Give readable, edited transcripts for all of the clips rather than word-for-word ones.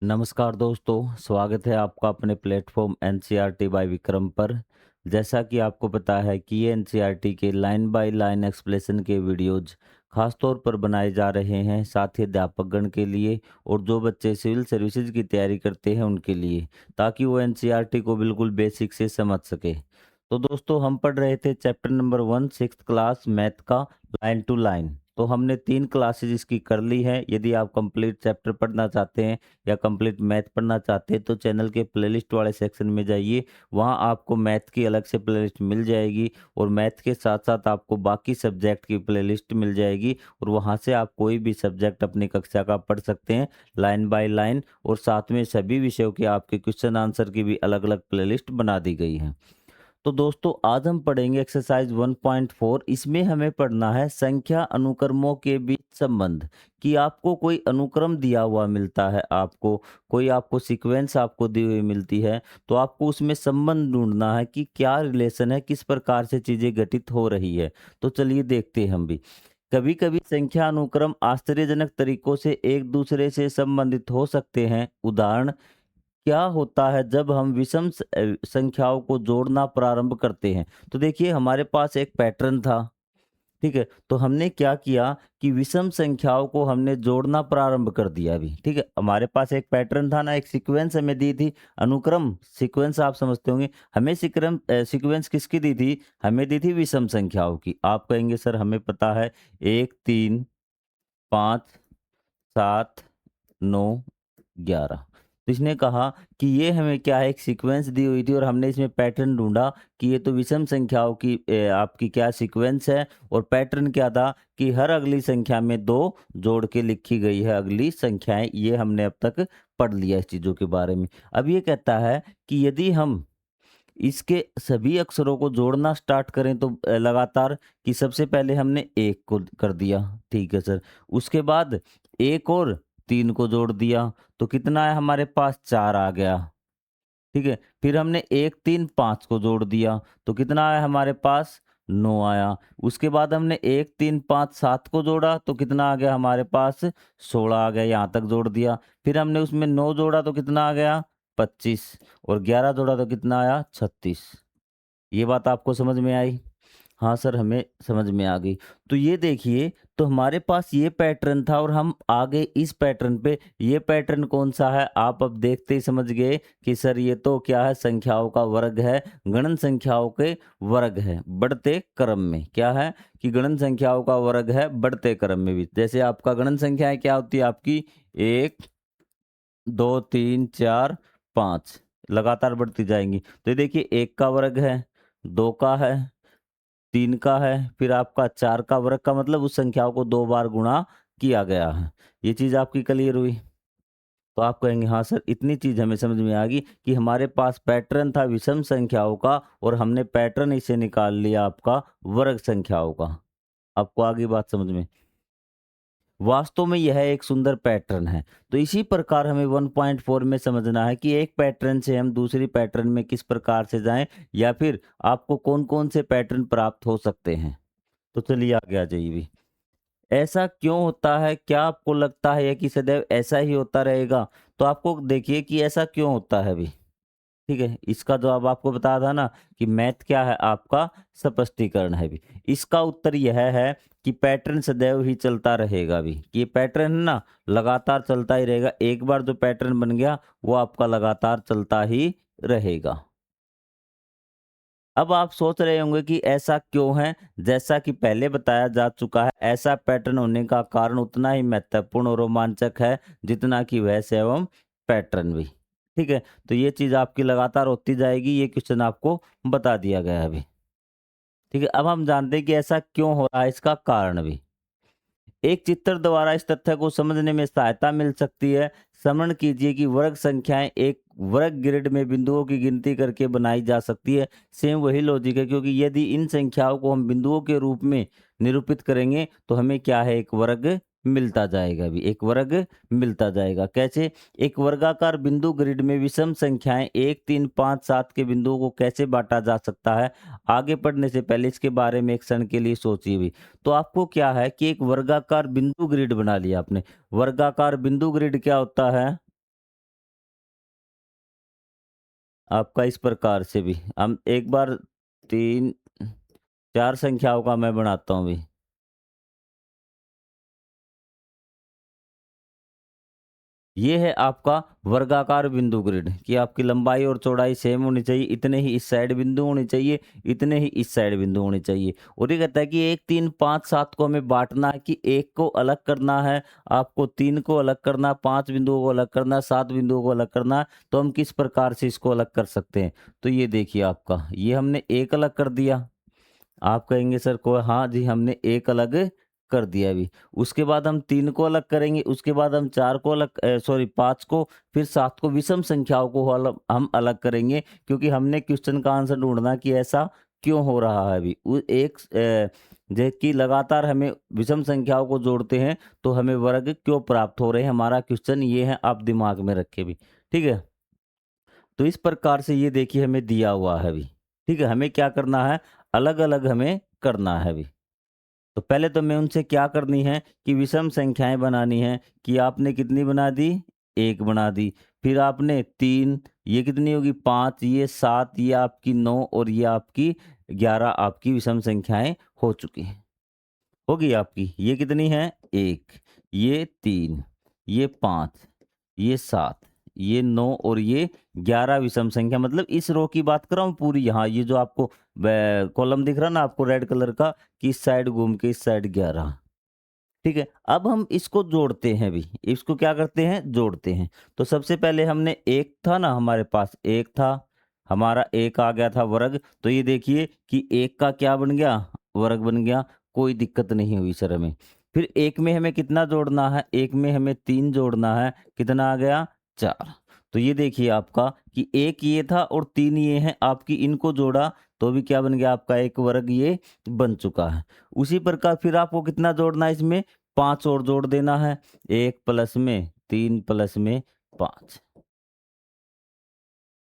नमस्कार दोस्तों, स्वागत है आपका अपने प्लेटफॉर्म एनसीईआरटी बाय विक्रम पर। जैसा कि आपको पता है कि ये एनसीईआरटी के लाइन बाय लाइन एक्सप्लेनेशन के वीडियोज खास तौर पर बनाए जा रहे हैं, साथ ही अध्यापकगण के लिए और जो बच्चे सिविल सर्विसेज की तैयारी करते हैं उनके लिए, ताकि वो एनसीईआरटी को बिल्कुल बेसिक से समझ सके। तो दोस्तों, हम पढ़ रहे थे chapter number 1 sixth class math का लाइन टू लाइन। तो हमने 3 क्लासेज इसकी कर ली है। यदि आप कंप्लीट चैप्टर पढ़ना चाहते हैं या कंप्लीट मैथ पढ़ना चाहते हैं तो चैनल के प्लेलिस्ट वाले सेक्शन में जाइए। वहाँ आपको मैथ की अलग से प्लेलिस्ट मिल जाएगी और मैथ के साथ साथ आपको बाकी सब्जेक्ट की प्लेलिस्ट मिल जाएगी, और वहाँ से आप कोई भी सब्जेक्ट अपनी कक्षा का पढ़ सकते हैं लाइन बाय लाइन, और साथ में सभी विषयों के आपके क्वेश्चन आंसर की भी अलग अलग प्लेलिस्ट बना दी गई है। तो दोस्तों, आज हम पढ़ेंगे एक्सरसाइज 1.4। इसमें हमें पढ़ना है संख्या अनुक्रमों के बीच संबंध। कि आपको कोई अनुक्रम दिया हुआ मिलता है, आपको सीक्वेंस आपको दी हुई मिलती है, तो आपको उसमें संबंध ढूंढना है कि क्या रिलेशन है, किस प्रकार से चीजें घटित हो रही है। तो चलिए देखते हैं हम भी। कभी कभी संख्या अनुक्रम आश्चर्यजनक तरीकों से एक दूसरे से संबंधित हो सकते हैं। उदाहरण, क्या होता है जब हम संख्याओं को जोड़ना प्रारंभ करते हैं। तो देखिए, हमारे पास एक पैटर्न था। ठीक है, तो हमने क्या किया कि विषम संख्याओं को हमने जोड़ना प्रारंभ कर दिया अभी। ठीक है, हमारे पास एक पैटर्न था ना, एक सीक्वेंस हमें दी थी। अनुक्रम सीक्वेंस आप समझते होंगे। हमें सीक्वेंस किसकी दी थी? हमें दी थी विषम संख्याओं की। आप कहेंगे सर हमें पता है 1 3 5 7 9 11। तो इसने कहा कि ये हमें क्या है, एक सीक्वेंस दी हुई थी और हमने इसमें पैटर्न ढूंढा कि ये तो विषम संख्याओं की आपकी क्या सीक्वेंस है। और पैटर्न क्या था कि हर अगली संख्या में 2 जोड़ के लिखी गई है अगली संख्याएं। ये हमने अब तक पढ़ लिया इस चीज़ों के बारे में। अब ये कहता है कि यदि हम इसके सभी अक्षरों को जोड़ना स्टार्ट करें तो लगातार, कि सबसे पहले हमने 1 को कर दिया। ठीक है सर। उसके बाद 1 और 3 को जोड़ दिया, तो कितना है हमारे पास? 4 आ गया। ठीक है। फिर हमने 1 3 5 को जोड़ दिया, तो कितना आया हमारे पास? 9 आया। उसके बाद हमने 1 3 5 7 को जोड़ा, तो कितना आ गया हमारे पास? 16 आ गया। यहाँ तक जोड़ दिया। फिर हमने उसमें 9 जोड़ा, तो कितना आ गया? 25। और 11 जोड़ा, तो कितना आया? 36। ये बात आपको समझ में आई? हाँ सर, हमें समझ में आ गई। तो ये देखिए, तो हमारे पास ये पैटर्न था और हम आगे इस पैटर्न पे, ये पैटर्न कौन सा है आप अब देखते ही समझ गए कि सर ये तो क्या है, संख्याओं का वर्ग है। गणन संख्याओं के वर्ग है बढ़ते क्रम में। क्या है कि गणन संख्याओं का वर्ग है बढ़ते क्रम में भी। जैसे आपका गणन संख्याएं क्या होती है आपकी? 1 2 3 4 5 लगातार बढ़ती जाएंगी। तो ये देखिए, 1 का वर्ग है, 2 का है, 3 का है, फिर आपका 4 का वर्ग का मतलब उस संख्याओं को 2 बार गुणा किया गया है। ये चीज़ आपकी क्लियर हुई? तो आप कहेंगे हाँ सर, इतनी चीज़ हमें समझ में आ गई कि हमारे पास पैटर्न था विषम संख्याओं का और हमने पैटर्न इसे निकाल लिया आपका वर्ग संख्याओं का। आपको आ गई बात समझ में? वास्तव में यह एक सुंदर पैटर्न है। तो इसी प्रकार हमें 1.4 में समझना है कि एक पैटर्न से हम दूसरी पैटर्न में किस प्रकार से जाएं, या फिर आपको कौन-कौन से पैटर्न प्राप्त हो सकते हैं। तो चलिए आगे आ जाइए भी। ऐसा क्यों होता है? क्या आपको लगता है कि सदैव ऐसा ही होता रहेगा? तो आपको देखिए कि ऐसा क्यों होता है अभी। ठीक है, इसका जवाब आपको बताया था ना कि मैथ क्या है आपका? स्पष्टीकरण है भी। इसका उत्तर यह है कि पैटर्न सदैव ही चलता रहेगा भी। कि ये पैटर्न है ना, लगातार चलता ही रहेगा। एक बार जो पैटर्न बन गया वो आपका लगातार चलता ही रहेगा। अब आप सोच रहे होंगे कि ऐसा क्यों है? जैसा कि पहले बताया जा चुका है, ऐसा पैटर्न होने का कारण उतना ही महत्वपूर्ण और रोमांचक है जितना कि वैसे एवं पैटर्न भी। ठीक है, तो ये चीज आपकी लगातार होती जाएगी। ये क्वेश्चन आपको बता दिया गया है अभी। ठीक है, अब हम जानते हैं कि ऐसा क्यों हो रहा है, इसका कारण भी। एक चित्र द्वारा इस तथ्य को समझने में सहायता मिल सकती है। स्मरण कीजिए कि वर्ग संख्याएं एक वर्ग ग्रिड में बिंदुओं की गिनती करके बनाई जा सकती है। सेम वही लॉजिक है, क्योंकि यदि इन संख्याओं को हम बिंदुओं के रूप में निरूपित करेंगे तो हमें क्या है, एक वर्ग मिलता जाएगा भी। एक वर्ग मिलता जाएगा कैसे? एक वर्गाकार बिंदु ग्रिड में विषम संख्याएं 1 3 5 7 के बिंदुओं को कैसे बांटा जा सकता है? आगे बढ़ने से पहले इसके बारे में एक क्षण के लिए सोचिए भी। तो आपको क्या है कि एक वर्गाकार बिंदु ग्रिड बना लिया आपने। वर्गाकार बिंदु ग्रिड क्या होता है? आपका इस प्रकार से भी हम एक बार 3 4 संख्याओं का मैं बनाता हूँ अभी। ये है आपका वर्गाकार बिंदु ग्रिड कि आपकी लंबाई और चौड़ाई सेम होनी चाहिए, इतने ही इस साइड बिंदु होने चाहिए, इतने ही इस साइड बिंदु होने चाहिए। और ये कहता है कि 1, 3, 5, 7 को हमें बाँटना है कि 1 को अलग करना है, आपको 3 को अलग करना है, 5 बिंदुओं को अलग करना है, 7 बिंदुओं को अलग करना है। तो हम किस प्रकार से इसको अलग कर सकते हैं? तो ये देखिए आपका, ये हमने 1 अलग कर दिया। आप कहेंगे सर को हाँ जी, हमने 1 अलग कर दिया अभी। उसके बाद हम 3 को अलग करेंगे, उसके बाद हम 4 को अलग सॉरी 5 को, फिर 7 को, विषम संख्याओं को हम अलग करेंगे क्योंकि हमने क्वेश्चन का आंसर ढूँढना कि ऐसा क्यों हो रहा है अभी। जे कि लगातार हमें विषम संख्याओं को जोड़ते हैं तो हमें वर्ग क्यों प्राप्त हो रहे हैं, हमारा क्वेश्चन ये है, आप दिमाग में रखें अभी, ठीक है? तो इस प्रकार से ये देखिए हमें दिया हुआ है अभी, ठीक है? हमें क्या करना है, अलग-अलग हमें करना है अभी। तो पहले तो मैं उनसे क्या करनी है कि विषम संख्याएँ बनानी है कि आपने कितनी बना दी? 1 बना दी। फिर आपने 3, ये कितनी होगी 5, ये 7, ये आपकी 9 और ये आपकी 11 आपकी विषम संख्याएँ हो चुकी हैं। होगी आपकी। ये कितनी है? 1, ये 3, ये 5, ये 7, ये 9 और ये 11 विषम संख्या, मतलब इस रो की बात कर रहा हूँ पूरी, यहाँ ये जो आपको कॉलम दिख रहा ना आपको रेड कलर का कि इस साइड घूम के इस साइड 11, ठीक है? अब हम इसको जोड़ते हैं अभी, इसको क्या करते हैं? जोड़ते हैं। तो सबसे पहले हमने 1 था ना हमारे पास, 1 था, हमारा 1 आ गया था वर्ग, तो ये देखिए कि 1 का क्या बन गया? वर्ग बन गया, कोई दिक्कत नहीं हुई सर हमें। फिर 1 में हमें कितना जोड़ना है? 1 में हमें 3 जोड़ना है, कितना आ गया? 4। तो ये देखिए आपका कि 1 ये था और 3 ये हैं, आपकी इनको जोड़ा तो भी क्या बन गया? आपका 1 वर्ग ये बन चुका है। उसी प्रकार फिर आपको कितना जोड़ना है इसमें? 5 और जोड़ देना है। 1 प्लस में 3 प्लस में 5,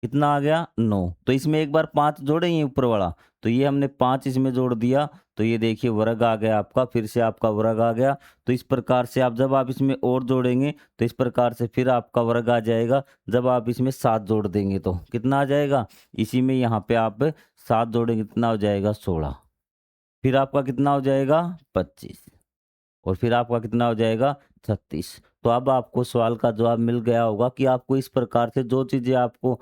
कितना आ गया? 9। तो इसमें एक बार 5 जोड़ेंगे ऊपर वाला, तो ये हमने 5 इसमें जोड़ दिया, तो ये देखिए वर्ग आ गया आपका, फिर से आपका वर्ग आ गया। तो इस प्रकार से आप जब आप इसमें और जोड़ेंगे, तो इस प्रकार से फिर आपका वर्ग आ जाएगा। जब आप इसमें 7 जोड़ देंगे तो कितना आ जाएगा? इसी में यहाँ पे आप 7 जोड़ेंगे, कितना हो जाएगा? 16। फिर आपका कितना हो जाएगा? 25। और फिर आपका कितना हो जाएगा? 36। तो अब आपको सवाल का जवाब मिल गया होगा कि आपको इस प्रकार से जो चीज़ें आपको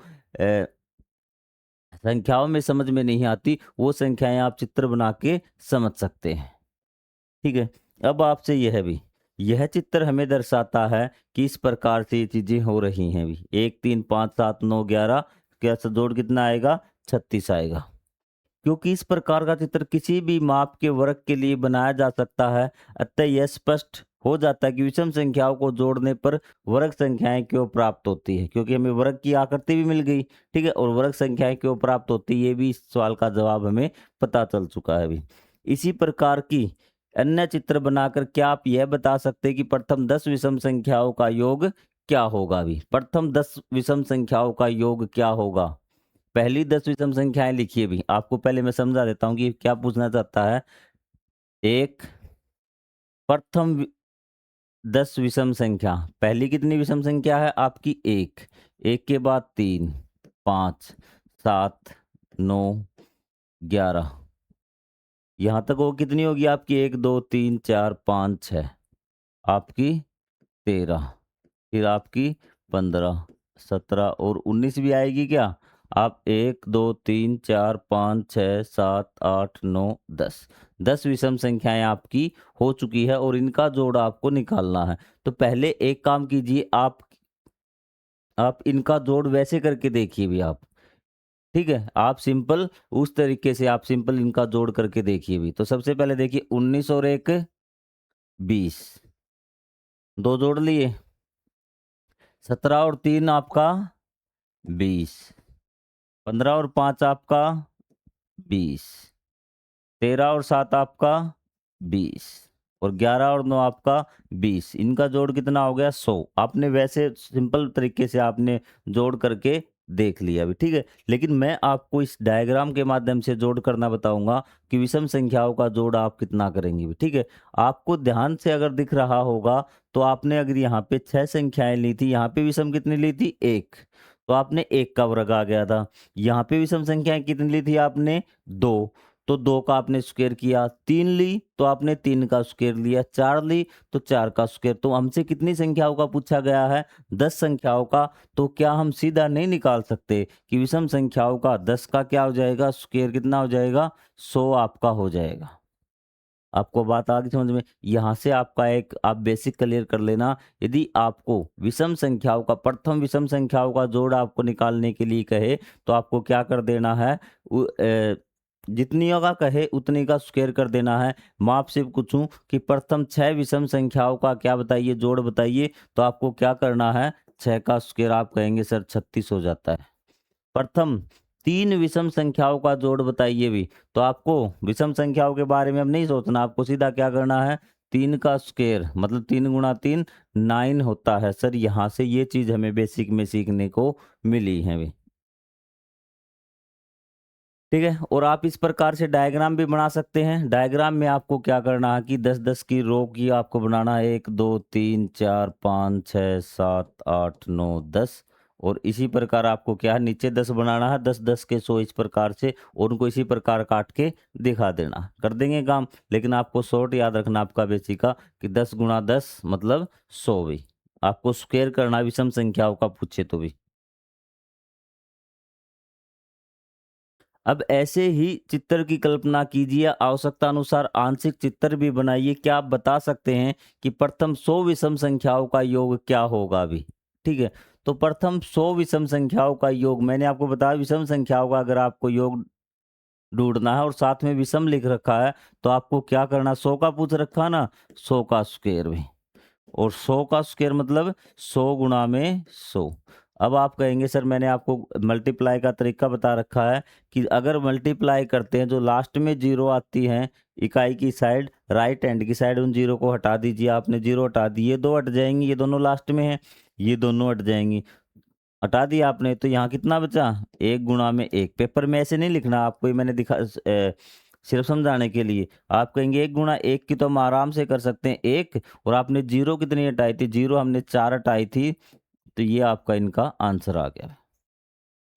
संख्याओं में समझ में नहीं आती, वो संख्याएँ आप चित्र बना के समझ सकते हैं। ठीक है? अब आपसे यह भी, यह चित्र हमें दर्शाता है कि इस प्रकार से ये चीज़ें हो रही हैं अभी। 1, 3, 5, 7, 9, 11 क्या स जोड़ कितना आएगा? 36 आएगा। क्योंकि इस प्रकार का चित्र किसी भी माप के वर्ग के लिए बनाया जा सकता है, अतः यह स्पष्ट हो जाता है कि विषम संख्याओं को जोड़ने पर वर्ग संख्याएं क्यों प्राप्त होती है, क्योंकि हमें वर्ग की आकृति भी मिल गई, ठीक है? और वर्ग संख्याएं क्यों प्राप्त होती है, ये भी इस सवाल का जवाब हमें पता चल चुका है अभी। इसी प्रकार की अन्य चित्र बनाकर क्या आप यह बता सकते हैं कि प्रथम 10 विषम संख्याओं का योग क्या होगा? अभी प्रथम 10 विषम संख्याओं का योग क्या होगा? पहली 10 विषम संख्याएँ लिखिए भी। आपको पहले मैं समझा देता हूँ कि क्या पूछना चाहता है। एक प्रथम 10 विषम संख्या, पहली कितनी विषम संख्या है आपकी? 1, 1 के बाद 3, 5, 7, 9, 11, यहाँ तक वो कितनी होगी आपकी? 1, 2, 3, 4, 5, 6, आपकी 13, फिर आपकी 15, 17 और 19 भी आएगी क्या? आप 1, 2, 3, 4, 5, 6, 7, 8, 9, 10, 10 विषम संख्याएं आपकी हो चुकी है और इनका जोड़ आपको निकालना है। तो पहले एक काम कीजिए, आप इनका जोड़ वैसे करके देखिए भी आप, ठीक है? आप सिंपल उस तरीके से आप सिंपल इनका जोड़ करके देखिए भी। तो सबसे पहले देखिए 19 और 1 20, 2 जोड़ लिए, 17 और 3 आपका 20, 15 और 5 आपका 20, 13 और 7 आपका 20 और 11 और 9 आपका 20, इनका जोड़ कितना हो गया? 100। आपने वैसे सिंपल तरीके से आपने जोड़ करके देख लिया अभी, ठीक है? लेकिन मैं आपको इस डायग्राम के माध्यम से जोड़ करना बताऊंगा कि विषम संख्याओं का जोड़ आप कितना करेंगे भी, ठीक है? आपको ध्यान से अगर दिख रहा होगा तो आपने अगर यहाँ पे 6 संख्याएं ली थी, यहाँ पे विषम कितनी ली थी? 1। तो आपने 1 का वर्ग आ गया था। यहाँ पे विषम संख्याएँ कितनी ली थी आपने? 2, तो 2 का आपने स्क्वायर किया। 3 ली तो आपने 3 का स्क्वायर लिया। 4 ली तो 4 का स्क्वायर। तो हमसे कितनी संख्याओं का पूछा गया है? 10 संख्याओं का। तो क्या हम सीधा नहीं निकाल सकते कि विषम संख्याओं का 10 का क्या हो जाएगा? स्क्वायर कितना हो जाएगा? 100 आपका हो जाएगा। आपको बात आ गई समझ में? यहाँ से आपका एक आप बेसिक क्लियर कर लेना। यदि आपको विषम संख्याओं का प्रथम विषम संख्याओं का जोड़ आपको निकालने के लिए कहे, तो आपको क्या कर देना है? जितनी का कहे उतनी का स्क्वायर कर देना है। मैं आपसे पूछूं कि प्रथम 6 विषम संख्याओं का क्या बताइए, जोड़ बताइए, तो आपको क्या करना है? 6 का स्क्वायर आप कहेंगे सर 36 हो जाता है। प्रथम 3 विषम संख्याओं का जोड़ बताइए भी, तो आपको विषम संख्याओं के बारे में अब नहीं सोचना, आपको सीधा क्या करना है? 3 का स्क्वायर मतलब 3 गुणा 3 9 होता है। सर यहाँ से ये चीज़ हमें बेसिक में सीखने को मिली है भी। ठीक है, और आप इस प्रकार से डायग्राम भी बना सकते हैं। डायग्राम में आपको क्या करना है कि 10-10 की रो की आपको बनाना है, 1 2 3 4 5 6 7 8 9 10, और इसी प्रकार आपको क्या है नीचे 10 बनाना है, 10-10 के 100 इस प्रकार से, और उनको इसी प्रकार काट के दिखा देना। कर देंगे काम, लेकिन आपको शॉर्ट याद रखना आपका बेसिक का कि 10 गुणा 10 मतलब 100 भी। आपको स्क्वायर करना विषम संख्याओं का पूछे तो भी। अब ऐसे ही चित्र की कल्पना कीजिए, आवश्यकता अनुसार आंशिक चित्र भी बनाइए। क्या आप बता सकते हैं कि प्रथम 100 विषम संख्याओं का योग क्या होगा अभी? ठीक है, तो प्रथम 100 विषम संख्याओं का योग मैंने आपको बताया, विषम संख्याओं का अगर आपको योग ढूंढना है और साथ में विषम लिख रखा है, तो आपको क्या करना? 100 का पूछ रखा ना, 100 का स्क्वायर भी, और 100 का स्क्वायर मतलब 100 गुणा में 100। अब आप कहेंगे सर मैंने आपको मल्टीप्लाई का तरीका बता रखा है कि अगर मल्टीप्लाई करते हैं जो लास्ट में जीरो आती है इकाई की साइड, राइट हैंड की साइड, उन जीरो को हटा दीजिए। आपने जीरो हटा दी, ये दो हट जाएंगी, ये दोनों लास्ट में है, ये दोनों हट जाएंगी। हटा दिया आपने तो यहाँ कितना बचा? 1 गुणा में 1। पेपर में ऐसे नहीं लिखना आपको, ये मैंने सिर्फ समझाने के लिए। आप कहेंगे 1 गुणा 1 की तो हम आराम से कर सकते हैं 1, और आपने जीरो कितनी हटाई थी? जीरो हमने 4 हटाई थी, तो ये आपका इनका आंसर आ गया।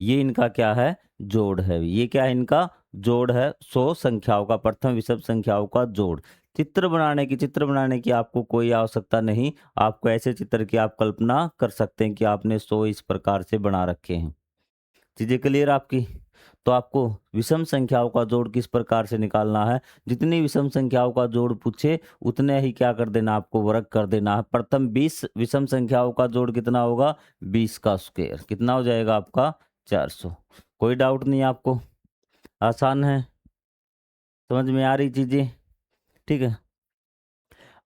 ये इनका क्या है? जोड़ है। ये क्या है? इनका जोड़ है। 100 संख्याओं का, प्रथम विषम संख्याओं का जोड़। चित्र बनाने की आपको कोई आवश्यकता नहीं। आपको ऐसे चित्र की आप कल्पना कर सकते हैं कि आपने 100 इस प्रकार से बना रखे हैं। चीजें क्लियर आपकी? तो आपको विषम संख्याओं का जोड़ किस प्रकार से निकालना है? जितनी विषम संख्याओं का जोड़ पूछे उतने ही क्या कर देना? आपको वर्ग कर देना है। प्रथम 20 विषम संख्याओं का जोड़ कितना होगा? 20 का स्क्वायर कितना हो जाएगा आपका? 400। कोई डाउट नहीं आपको? आसान है, समझ में आ रही चीजें? ठीक है।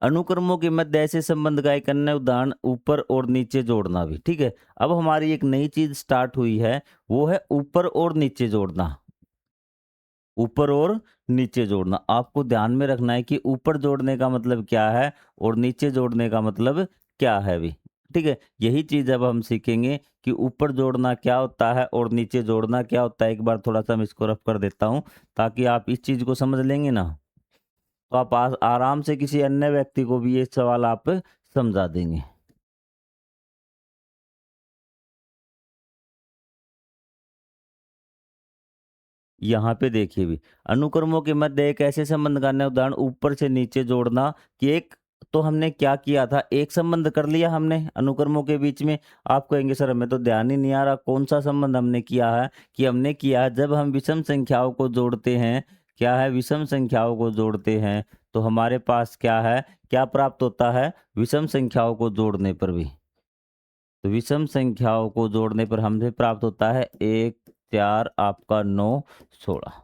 अनुक्रमों के मध्य ऐसे संबंध का एक अन्य उदाहरण ऊपर और नीचे जोड़ना भी। ठीक है, अब हमारी एक नई चीज स्टार्ट हुई है, वो है ऊपर और नीचे जोड़ना। ऊपर और नीचे जोड़ना आपको ध्यान में रखना है कि ऊपर जोड़ने का मतलब क्या है और नीचे जोड़ने का मतलब क्या है भी। ठीक है, यही चीज अब हम सीखेंगे कि ऊपर जोड़ना क्या होता है और नीचे जोड़ना क्या होता है। एक बार थोड़ा सा मैं इसको रफ कर देता हूं ताकि आप इस चीज को समझ लेंगे ना, तो आप आराम से किसी अन्य व्यक्ति को भी ये सवाल आप समझा देंगे। यहाँ पे देखिए भी, अनुक्रमों के मध्य एक ऐसे संबंध का अन्य उदाहरण ऊपर से नीचे जोड़ना कि एक, तो हमने क्या किया था? एक संबंध कर लिया हमने अनुक्रमों के बीच में। आप कहेंगे सर हमें तो ध्यान ही नहीं आ रहा कौन सा संबंध हमने किया है। कि हमने किया है जब हम विषम संख्याओं को जोड़ते हैं, क्या है? विषम संख्याओं को जोड़ते हैं तो हमारे पास क्या है? क्या प्राप्त होता है? विषम संख्याओं को जोड़ने पर भी, तो विषम संख्याओं को जोड़ने पर हमसे प्राप्त होता है 1 4 आपका 9 16।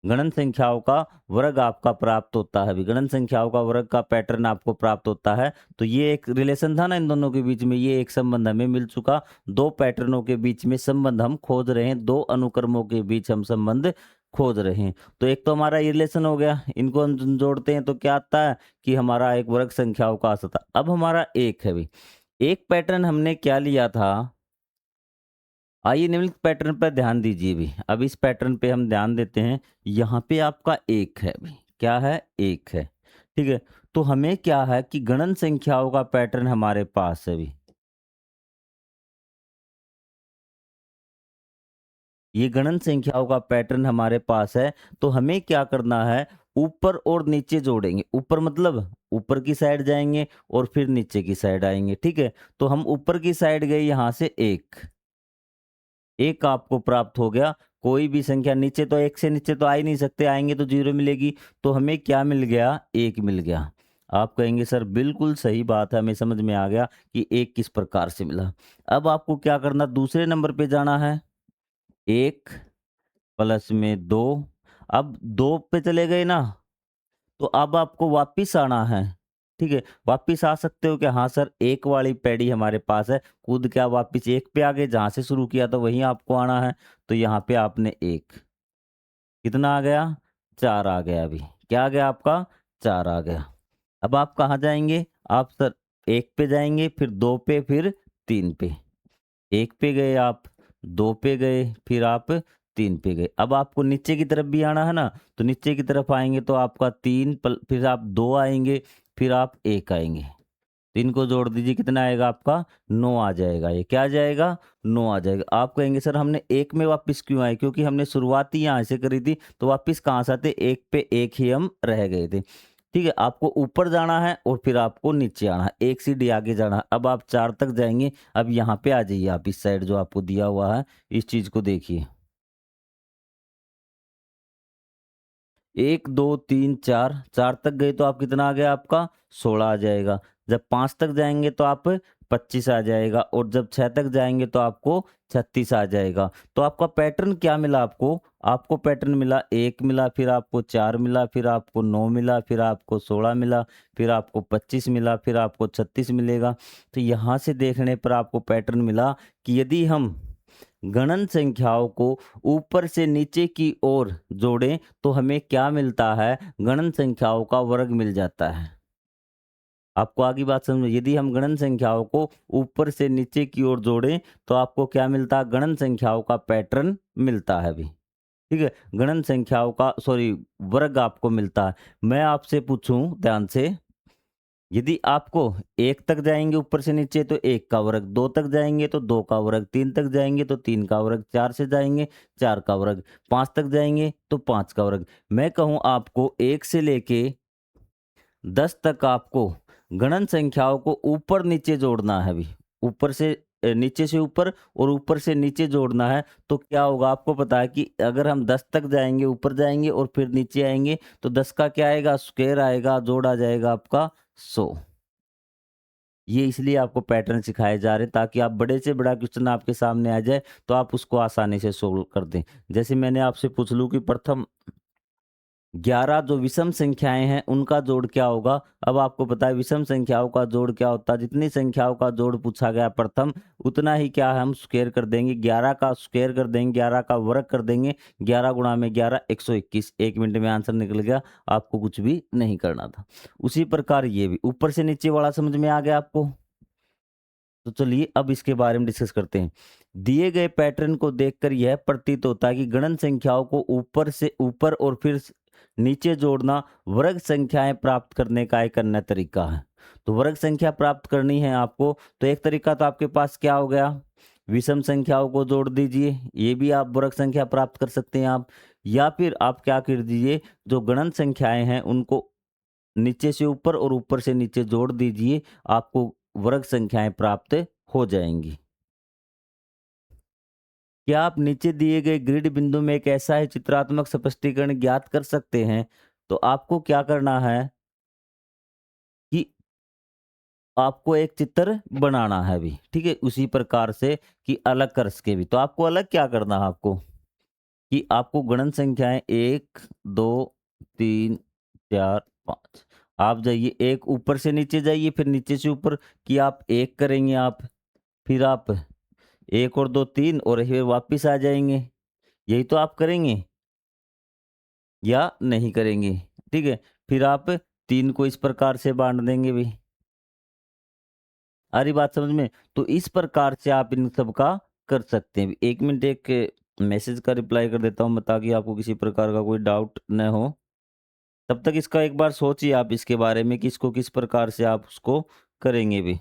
गणन संख्याओं का वर्ग आपका प्राप्त होता है। गणन संख्याओं का वर्ग का पैटर्न आपको प्राप्त होता है। तो ये एक रिलेशन था ना इन दोनों के बीच में, ये एक संबंध हमें मिल चुका। दो पैटर्नों के बीच में संबंध हम खोज रहे हैं, दो अनुक्रमों के बीच हम संबंध खोज रहे हैं। तो एक तो हमारा ये रिलेशन हो गया, इनको हम जोड़ते हैं तो क्या आता है कि हमारा एक वर्ग संख्याओं का आता था। अब हमारा एक है भी, एक पैटर्न हमने क्या लिया था? आइए निम्नलिखित पैटर्न पर ध्यान दीजिए भी। अब इस पैटर्न पे हम ध्यान देते हैं। यहाँ पे आपका एक है भी, क्या है? एक है। ठीक है, तो हमें क्या है कि गणन संख्याओं का पैटर्न हमारे पास है भी। ये गणन संख्याओं का पैटर्न हमारे पास है, तो हमें क्या करना है, ऊपर और नीचे जोड़ेंगे। ऊपर मतलब ऊपर की साइड जाएँगे और फिर नीचे की साइड आएँगे, ठीक है? तो हम ऊपर की साइड गए यहाँ से 1, 1 आपको प्राप्त हो गया। कोई भी संख्या नीचे तो 1 से नीचे तो आ ही नहीं सकते, आएँगे तो 0 मिलेगी, तो हमें क्या मिल गया, 1 मिल गया। आप कहेंगे सर बिल्कुल सही बात है, हमें समझ में आ गया कि 1 किस प्रकार से मिला। अब आपको क्या करना, दूसरे नंबर पे जाना है, 1 प्लस में 2, अब 2 पे चले गए ना, तो अब आपको वापिस आना है, ठीक है? वापिस आ सकते हो कि हाँ सर, 1 वाली पैड़ी हमारे पास है, कूद के आप वापिस 1 पे आ गए, जहाँ से शुरू किया था वहीं आपको आना है, तो यहाँ पे आपने 1 कितना आ गया? 4 आ गया अभी। क्या आ गया आपका? 4 आ गया। अब आप कहाँ जाएँगे? आप सर 1 पे जाएँगे, फिर 2 पे, फिर 3 पे। 1 पे गए आप, 2 पे गए, फिर आप 3 पे गए। अब आपको नीचे की तरफ भी आना है ना, तो नीचे की तरफ आएँगे तो आपका 3 पल फिर आप 2 आएँगे, फिर आप 1 आएँगे। 3 को जोड़ दीजिए, कितना आएगा आपका? 9 आ जाएगा। ये क्या आ जाएगा? 9 आ जाएगा। आप कहेंगे सर हमने 1 में वापस क्यों आए? क्योंकि हमने शुरुआत ही यहाँ से करी थी, तो वापस कहाँ से आते? 1 पे 1 ही हम रह गए थे। ठीक है, आपको ऊपर जाना है और फिर आपको नीचे आना है, 1 सीढ़ी आगे जाना है। अब आप 4 तक जाएँगे, अब यहाँ पे आ जाइए आप इस साइड जो आपको दिया हुआ है, इस चीज़ को देखिए। 1, 2, 3, 4, 4 तक गए तो आप कितना आ गया आपका? 16 आ जाएगा। जब 5 तक जाएँगे तो आप 25 आ जाएगा और जब 6 तक जाएँगे तो आपको 36 आ जाएगा। तो आपका पैटर्न क्या मिला आपको? आपको पैटर्न मिला 1 मिला, फिर आपको 4 मिला, फिर आपको 9 मिला, फिर आपको 16 मिला, फिर आपको 25 मिला, फिर आपको 36 मिलेगा। तो यहाँ से देखने पर आपको पैटर्न मिला कि यदि हम गणन संख्याओं को ऊपर से नीचे की ओर जोड़ें तो हमें क्या मिलता है, गणन संख्याओं का वर्ग मिल जाता है। आपको आगे बात समझ में, यदि हम गणन संख्याओं को ऊपर से नीचे की ओर जोड़ें तो आपको क्या मिलता है, गणन संख्याओं का पैटर्न मिलता है अभी। ठीक है, गणन संख्याओं का सॉरी वर्ग आपको मिलता है। मैं आपसे पूछूं ध्यान से, यदि आपको 1 तक जाएँगे ऊपर से नीचे तो 1 का वर्ग, 2 तक जाएँगे तो 2 का वर्ग, 3 तक जाएँगे तो 3 का वर्ग, 4 से जाएँगे 4 का वर्ग, 5 तक जाएँगे तो 5 का वर्ग। मैं कहूँ आपको 1 से लेके 10 तक आपको गणन संख्याओं को ऊपर-नीचे जोड़ना है अभी। ऊपर से नीचे से ऊपर और ऊपर से नीचे जोड़ना है, तो क्या होगा आपको पता है कि अगर हम 10 तक जाएँगे, ऊपर जाएँगे और फिर नीचे आएँगे, तो 10 का क्या आएगा? स्क्वायर आएगा, जोड़ आ जाएगा आपका 100। ये इसलिए आपको पैटर्न सिखाए जा रहे हैं ताकि आप बड़े से बड़ा क्वेश्चन आपके सामने आ जाए तो आप उसको आसानी से सोल्व कर दें। जैसे मैंने आपसे पूछ लूँ कि प्रथम 11 जो विषम संख्याएँ हैं उनका जोड़ क्या होगा? अब आपको पता है विषम संख्याओं का जोड़ क्या होता है? जितनी संख्याओं का जोड़ पूछा गया प्रथम, उतना ही क्या है हम स्क्वायर कर देंगे, 11 का स्क्वायर कर देंगे, 11 का वर्ग कर देंगे, 11 गुणा में 11 121, 1 मिनट में आंसर निकल गया, आपको कुछ भी नहीं करना था। उसी प्रकार ये भी, ऊपर से नीचे वाला समझ में आ गया आपको? तो चलिए अब इसके बारे में डिस्कस करते हैं। दिए गए पैटर्न को देखकर यह प्रतीत होता है कि गणन संख्याओं को ऊपर से ऊपर और फिर नीचे जोड़ना वर्ग संख्याएं प्राप्त करने का एक अन्य तरीका है। तो वर्ग संख्या प्राप्त करनी है आपको, तो एक तरीका तो आपके पास क्या हो गया, विषम संख्याओं को जोड़ दीजिए, ये भी आप वर्ग संख्या प्राप्त कर सकते हैं आप। या फिर आप क्या कर दीजिए, जो गणन संख्याएं हैं उनको नीचे से ऊपर और ऊपर से नीचे जोड़ दीजिए, आपको वर्ग संख्याएं प्राप्त हो जाएंगी। क्या आप नीचे दिए गए ग्रिड बिंदु में एक ऐसा ही चित्रात्मक स्पष्टीकरण ज्ञात कर सकते हैं? तो आपको क्या करना है कि आपको एक चित्र बनाना है अभी, ठीक है? उसी प्रकार से कि अलग कर सके भी। तो आपको अलग क्या करना है आपको, कि आपको गणन संख्याएं 1, 2, 3, 4, 5, आप जाइए, एक ऊपर से नीचे जाइए, फिर नीचे से ऊपर, कि आप 1 करेंगे आप, फिर आप 1 और 2 3 और फिर वापिस आ जाएँगे। यही तो आप करेंगे या नहीं करेंगे? ठीक है? फिर आप 3 को इस प्रकार से बाँट देंगे भी। आ रही बात समझ में? तो इस प्रकार से आप इन सब का कर सकते हैं। 1 मिनट एक मैसेज का रिप्लाई कर देता हूँ मैं, ताकि आपको किसी प्रकार का कोई डाउट न हो। तब तक इसका एक बार सोचिए आप इसके बारे में कि इसको किस प्रकार से आप उसको करेंगे भी।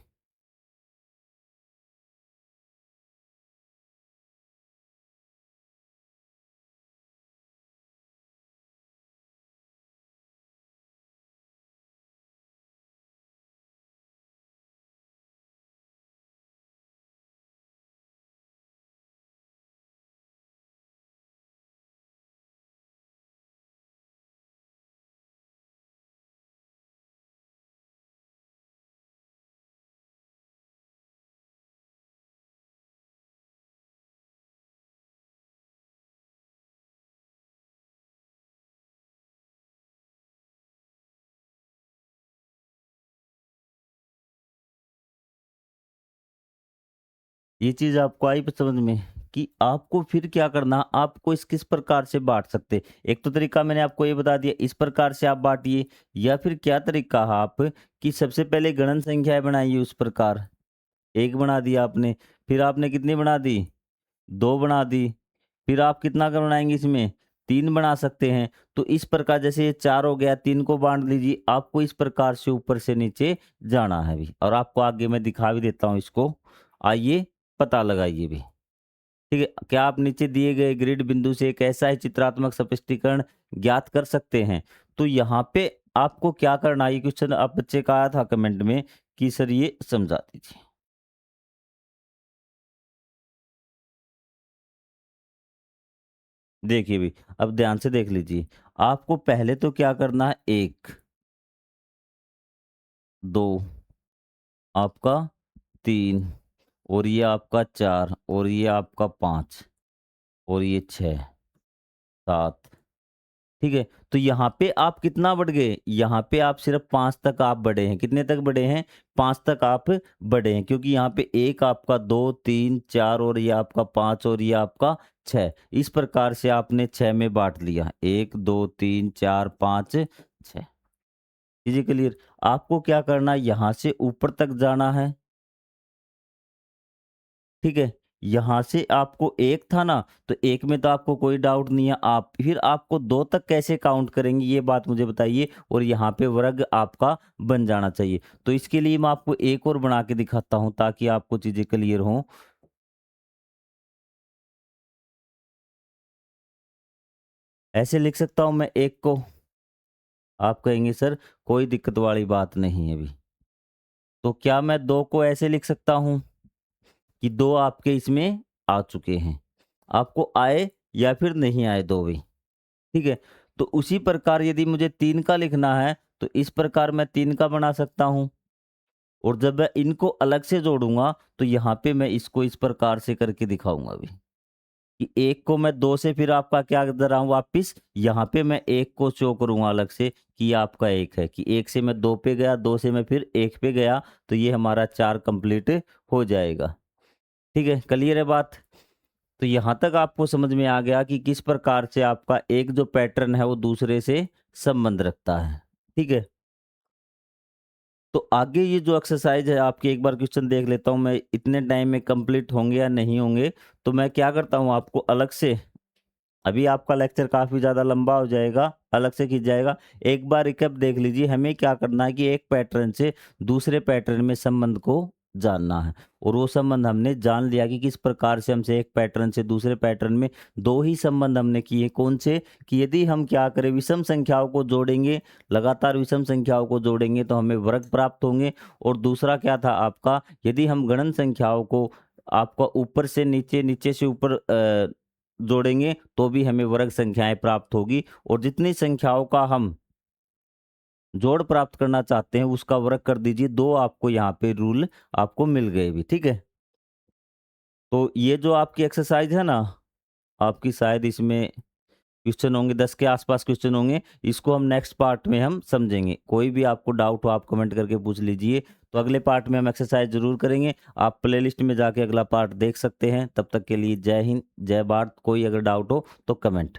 ये चीज़ आपको आई समझ में कि आपको फिर क्या करना, आपको इस किस प्रकार से बाँट सकते। एक तो तरीका मैंने आपको ये बता दिया, इस प्रकार से आप बाँटिए, या फिर क्या तरीका है आप कि सबसे पहले गणन संख्याएँ बनाइए उस प्रकार। 1 बना दिया आपने, फिर आपने कितनी बना दी? 2 बना दी, फिर आप कितना का बनाएँगे इसमें? 3 बना सकते हैं। तो इस प्रकार जैसे ये 4 हो गया, 3 को बाँट लीजिए। आपको इस प्रकार से ऊपर से नीचे जाना है अभी, और आपको आगे मैं दिखा भी देता हूँ इसको। आइए पता लगाइए भी। ठीक है? क्या आप नीचे दिए गए ग्रिड बिंदु से एक ऐसा ही चित्रात्मक स्पष्टीकरण ज्ञात कर सकते हैं? तो यहाँ पे आपको क्या करना है, ये क्वेश्चन आप बच्चे का आया था कमेंट में कि सर ये समझा दीजिए। देखिए भी, अब ध्यान से देख लीजिए। आपको पहले तो क्या करना है, 1, 2 आपका, 3 और ये आपका 4 और ये आपका 5 और ये 6, 7। ठीक है? तो यहाँ पे आप कितना बढ़ गए? यहाँ पे आप सिर्फ़ 5 तक आप बढ़े हैं। कितने तक बढ़े हैं? 5 तक आप बढ़े हैं, क्योंकि यहाँ पे 1 आपका, 2, 3, 4 और ये आपका 5 और ये आपका 6। इस प्रकार से आपने 6 में बाँट लिया। 1, 2, 3, 4, 5, 6। चीज़ें क्लियर? आपको क्या करना है, यहाँ से ऊपर तक जाना है। ठीक है? यहाँ से आपको 1 था ना, तो 1 में तो आपको कोई डाउट नहीं है। आप फिर आपको 2 तक कैसे काउंट करेंगे, ये बात मुझे बताइए, और यहाँ पे वर्ग आपका बन जाना चाहिए। तो इसके लिए मैं आपको एक और बना के दिखाता हूँ ताकि आपको चीज़ें क्लियर हों। ऐसे लिख सकता हूँ मैं 1 को। आप कहेंगे सर कोई दिक्कत वाली बात नहीं है अभी। तो क्या मैं 2 को ऐसे लिख सकता हूँ कि 2 आपके इसमें आ चुके हैं। आपको आए या फिर नहीं आए 2 भी। ठीक है? तो उसी प्रकार यदि मुझे 3 का लिखना है, तो इस प्रकार मैं 3 का बना सकता हूँ, और जब मैं इनको अलग से जोड़ूँगा, तो यहाँ पे मैं इसको इस प्रकार से करके दिखाऊँगा अभी, कि 1 को मैं 2 से फिर आपका क्या कर रहा हूँ वापिस, यहाँ पे मैं 1 को शो करूँगा अलग से कि ये आपका 1 है, कि 1 से मैं 2 पे गया, 2 से मैं फिर 1 पे गया, तो ये हमारा 4 कंप्लीट हो जाएगा। ठीक है? क्लियर है बात? तो यहाँ तक आपको समझ में आ गया कि किस प्रकार से आपका एक जो पैटर्न है वो दूसरे से संबंध रखता है। ठीक है? तो आगे ये जो एक्सरसाइज है आपकी, एक बार क्वेश्चन देख लेता हूँ मैं, इतने टाइम में कंप्लीट होंगे या नहीं होंगे। तो मैं क्या करता हूँ, आपको अलग से, अभी आपका लेक्चर काफ़ी ज़्यादा लंबा हो जाएगा, अलग से खींच जाएगा। एक बार रिकैप देख लीजिए, हमें क्या करना है कि एक पैटर्न से दूसरे पैटर्न में संबंध को जानना है, और वो संबंध हमने जान लिया कि किस प्रकार से हमसे एक पैटर्न से दूसरे पैटर्न में 2 ही संबंध हमने किए। कौन से? कि यदि हम क्या करें, विषम संख्याओं को जोड़ेंगे, लगातार विषम संख्याओं को जोड़ेंगे तो हमें वर्ग प्राप्त होंगे। और दूसरा क्या था आपका, यदि हम गणन संख्याओं को आपका ऊपर से नीचे, नीचे से ऊपर जोड़ेंगे तो भी हमें वर्ग संख्याएँ प्राप्त होगी, और जितनी संख्याओं का हम जोड़ प्राप्त करना चाहते हैं उसका वर्ग कर दीजिए। 2 आपको यहाँ पे रूल आपको मिल गए भी, ठीक है? तो ये जो आपकी एक्सरसाइज़ है ना, आपकी शायद इसमें क्वेश्चन होंगे 10 के आस-पास क्वेश्चन होंगे। इसको हम नेक्स्ट पार्ट में हम समझेंगे। कोई भी आपको डाउट हो आप कमेंट करके पूछ लीजिए। तो अगले पार्ट में हम एक्सरसाइज़ ज़रूर करेंगे। आप प्लेलिस्ट में जाके अगला पार्ट देख सकते हैं। तब तक के लिए जय हिंद, जय भारत। कोई अगर डाउट हो तो कमेंट।